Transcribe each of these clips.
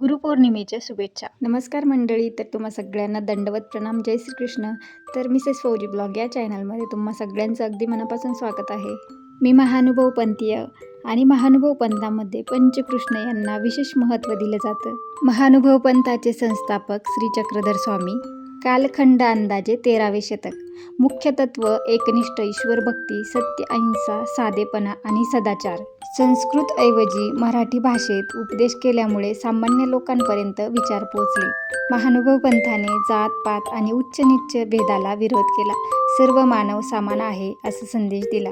गुरुपौर्णिमेच्या शुभेच्छा. नमस्कार मंडळी. तर तुम्हा सगळ्यांना दंडवत प्रणाम. जय श्रीकृष्ण. तर मिसेस फौजी ब्लॉग या चॅनलमध्ये तुम्हा सगळ्यांचं अगदी मनापासून स्वागत आहे. मी महानुभव पंथीय आणि महानुभव पंथामध्ये पंचकृष्ण यांना विशेष महत्त्व दिलं जातं. महानुभव पंथाचे संस्थापक श्री चक्रधर स्वामी. कालखंड अंदाजे 13वे शतक. मुख्य तत्व एकनिष्ठ ईश्वर भक्ती, सत्य, अहिंसा, साधेपणा आणि सदाचार. संस्कृत ऐवजी मराठी भाषेत उपदेश केल्यामुळे सामान्य लोकांपर्यंत विचार पोहोचले. महानुभव पंथाने जात पात आणि उच्च नीच भेदाला विरोध केला. सर्व मानव समान आहे असा संदेश दिला.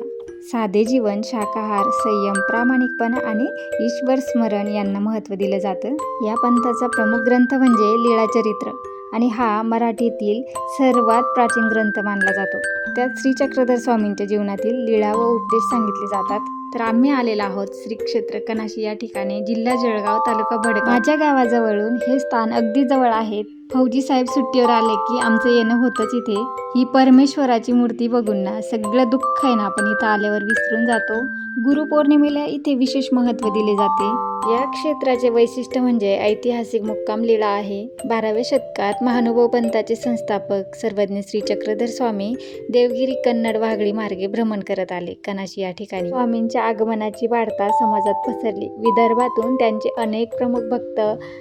साधे जीवन, शाकाहार, संयम, प्रामाणिकपणा आणि ईश्वर स्मरण यांना महत्त्व दिलं जातं. या पंथाचा प्रमुख ग्रंथ म्हणजे लीळाचरित्र आणि हा मराठीतील सर्वात प्राचीन ग्रंथ मानला जातो. त्यात श्री चक्रधर स्वामींच्या जीवनातील लीळा व उपदेश सांगितले जातात. तर आम्ही आलेलो आहोत श्री क्षेत्र कनाशी या ठिकाणी, जिल्हा जळगाव, तालुका भडगाव. माझ्या गावाजवळून हे स्थान अगदी जवळ आहे. फौजी साहेब सुट्टीवर आले की आमचं येणं होतंच इथे. ही परमेश्वराची मूर्ती बघून ना सगळं दुःख आहे ना आपण इथं आल्यावर विसरून जातो. गुरुपौर्णिमेला इथे विशेष महत्त्व दिले जाते. या क्षेत्राचे वैशिष्ट्य म्हणजे ऐतिहासिक मुक्काम लीळा आहे. 12व्या शतकात महानुभव पंथाचे संस्थापक सर्वज्ञ श्री चक्रधर स्वामी देवगिरी कन्नड वाघळी मार्गे भ्रमण करत आले. कनाशी या ठिकाणी स्वामींच्या आगमनाची वार्ता समाजात पसरली. विदर्भातून त्यांचे अनेक प्रमुख भक्त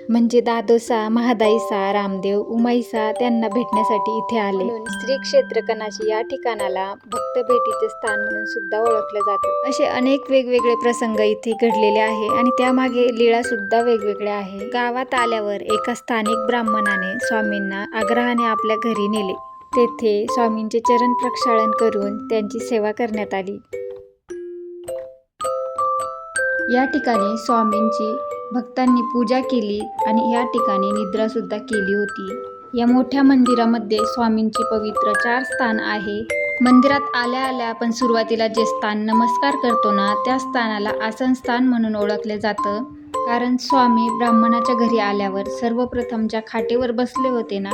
म्हणजे दादोसा, महादाईसा, रामदेव, उमाईसा त्यांना भेटण्यासाठी इथे आले. श्री क्षेत्र कनाशी या ठिकाणाला भक्त भेटीचे स्थान म्हणून सुद्धा ओळखलं जातं. असे अनेक वेगवेगळे प्रसंग इथे घडलेले आहे आणि त्यामागे लीळा सुद्धा वेगवेगळ्या आहे. गावात आल्यावर एका स्थानिक ब्राह्मणाने स्वामींना आग्रहाने आपल्या घरी नेले. तेथे स्वामींचे चरण प्रक्षालन करून त्यांची सेवा करण्यात आली. या ठिकाणी स्वामींची भक्तांनी पूजा केली आणि या ठिकाणी निद्रा सुद्धा केली होती. या मोठ्या मंदिरामध्ये स्वामींची पवित्र 4 स्थान आहे. मंदिरात आल्या आल्या आपण सुरुवातीला जे स्थान नमस्कार करतो ना, त्या स्थानाला आसन स्थान म्हणून ओळखले जातं. कारण स्वामी ब्राह्मणाच्या घरी आल्यावर सर्वप्रथम ज्या खाटेवर बसले होते ना,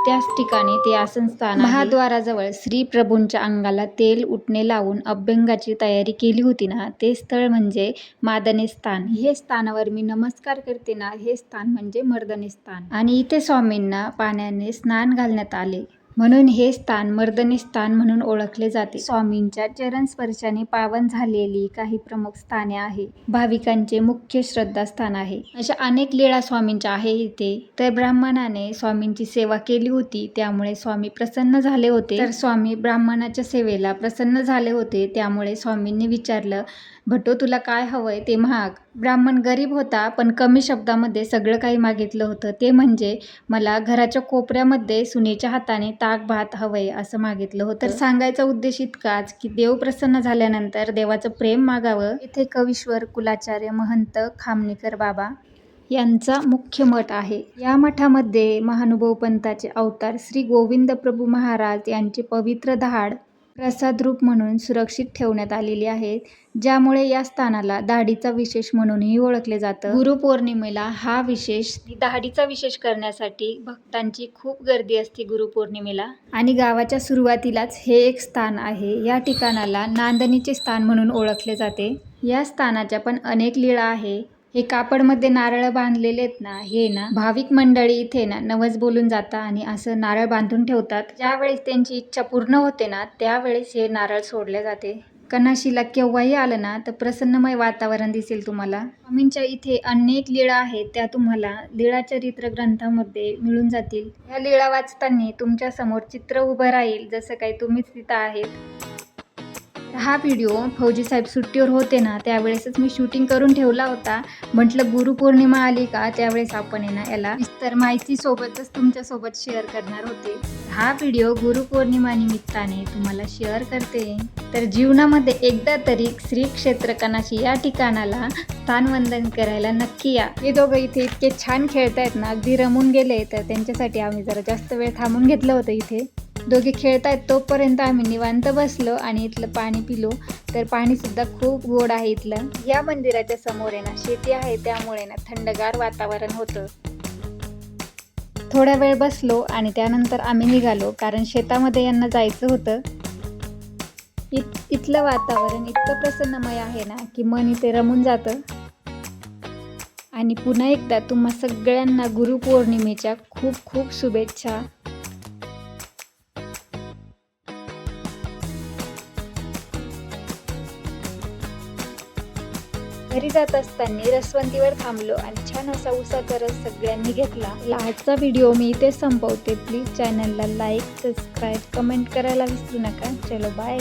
त्याच ठिकाणी ते आसन स्थान. महाद्वाराजवळ श्री प्रभूंच्या अंगाला तेल उटणे लावून अभ्यंगाची तयारी केली होती ना, ते स्थळ म्हणजे मादने स्थान. हे स्थानावर मी नमस्कार करते ना, हे स्थान म्हणजे मर्दने स्थान. आणि इथे स्वामींना पाण्याने स्नान घालण्यात आले म्हणून हे स्थान मर्दने स्थान म्हणून ओळखले जाते. स्वामींच्या चरण स्पर्शाने पावन झालेली काही प्रमुख स्थाने आहे. भाविकांचे मुख्य श्रद्धास्थान आहे. अशा अनेक लीळा स्वामींच्या आहे इथे. तर ब्राह्मणाने स्वामींची सेवा केली होती, त्यामुळे स्वामी प्रसन्न झाले होते. तर स्वामी ब्राह्मणाच्या सेवेला प्रसन्न झाले होते, त्यामुळे स्वामींनी विचारलं, भटो तुला काय हवंय ते माग. ब्राह्मण गरीब होता पण कमी शब्दामध्ये सगळं काही मागितलं होतं. ते म्हणजे मला घराच्या कोपऱ्यामध्ये सुनेच्या हाताने ताक भात हवंय असं मागितलं होतं. तर सांगायचा उद्देश इतकाच की देव प्रसन्न झाल्यानंतर देवाचं प्रेम मागावं. इथे कवीश्वर कुलाचार्य महंत खामनीकर बाबा यांचा मुख्य मठ आहे. या मठामध्ये महानुभव पंथाचे अवतार श्री गोविंद प्रभू महाराज यांचे पवित्र दहाड प्रसाद रूप म्हणून सुरक्षित ठेवण्यात आलेली आहेत, ज्यामुळे या स्थानाला दाढीचा विशेष म्हणूनही ओळखले जातं. गुरुपौर्णिमेला हा विशेष दाढीचा विशेष करण्यासाठी भक्तांची खूप गर्दी असते गुरुपौर्णिमेला. आणि गावाच्या सुरुवातीलाच हे एक स्थान आहे. या ठिकाणाला नांदणीचे स्थान म्हणून ओळखले जाते. या स्थानाच्या पण अनेक लीळा आहे. हे कापडमध्ये नारळ बांधलेले आहेत ना, हे ना भाविक मंडळी इथे ना नवस बोलून जातात आणि असं नारळ बांधून ठेवतात. ज्यावेळेस त्यांची इच्छा पूर्ण होते ना, त्यावेळेस हे नारळ सोडले जाते. कनाशीला केव्हाही आलं ना तर प्रसन्नमय वातावरण दिसेल तुम्हाला. स्वामींच्या इथे अनेक लीळा आहेत, त्या तुम्हाला लीळाचरित्र ग्रंथामध्ये मिळून जातील. या लीळा वाचताना तुमच्या समोर चित्र उभं राहील जसं काही तुम्हीच तिथं आहेत. हा व्हिडिओ फौजी साहेब सुट्टीवर होते ना, त्यावेळेसच मी शूटिंग करून ठेवला होता. म्हटलं गुरुपौर्णिमा आली का त्यावेळेस आपण आहे ना याला विस्तार माहितीसोबतच तुमच्यासोबत शेअर करणार होते. हा व्हिडिओ गुरुपौर्णिमा निमित्ताने तुम्हाला शेअर करते. तर जीवनामध्ये एकदा तरी श्री क्षेत्र कनाशी या ठिकाणाला स्थानवंदन करायला नक्की या. हे दोघं इथे इतके छान खेळतायत ना, अगदी रमून गेले. तर त्यांच्यासाठी आम्ही जरा जास्त वेळ थांबून घेतलं होतं इथे. दोघे खेळतायत तोपर्यंत आम्ही निवांत बसलो आणि इथलं पाणी पिलो. तर पाणी सुद्धा खूप गोड आहे इथलं. या मंदिराच्या समोर आहे ना शेती आहे, त्यामुळे ना थंडगार वातावरण होतं. थोडा वेळ बसलो आणि त्यानंतर आम्ही निघालो, कारण शेतामध्ये यांना जायचं होतं. इथलं वातावरण इतकं प्रसन्नमय आहे ना की मन इथे रमून जातं. आणि पुन्हा एकदा तुम्हा सगळ्यांना गुरुपौर्णिमेच्या खूप खूप शुभेच्छा. घरी जात असताना रसवंतीवर थांबलो आणि छान असा उसाचा रस सगळ्यांनी घेतला. आजचा व्हिडिओ मी इथे संपवते. प्लीज चॅनलला लाईक, सबस्क्राईब, कमेंट करायला विसरू नका. चलो बाय.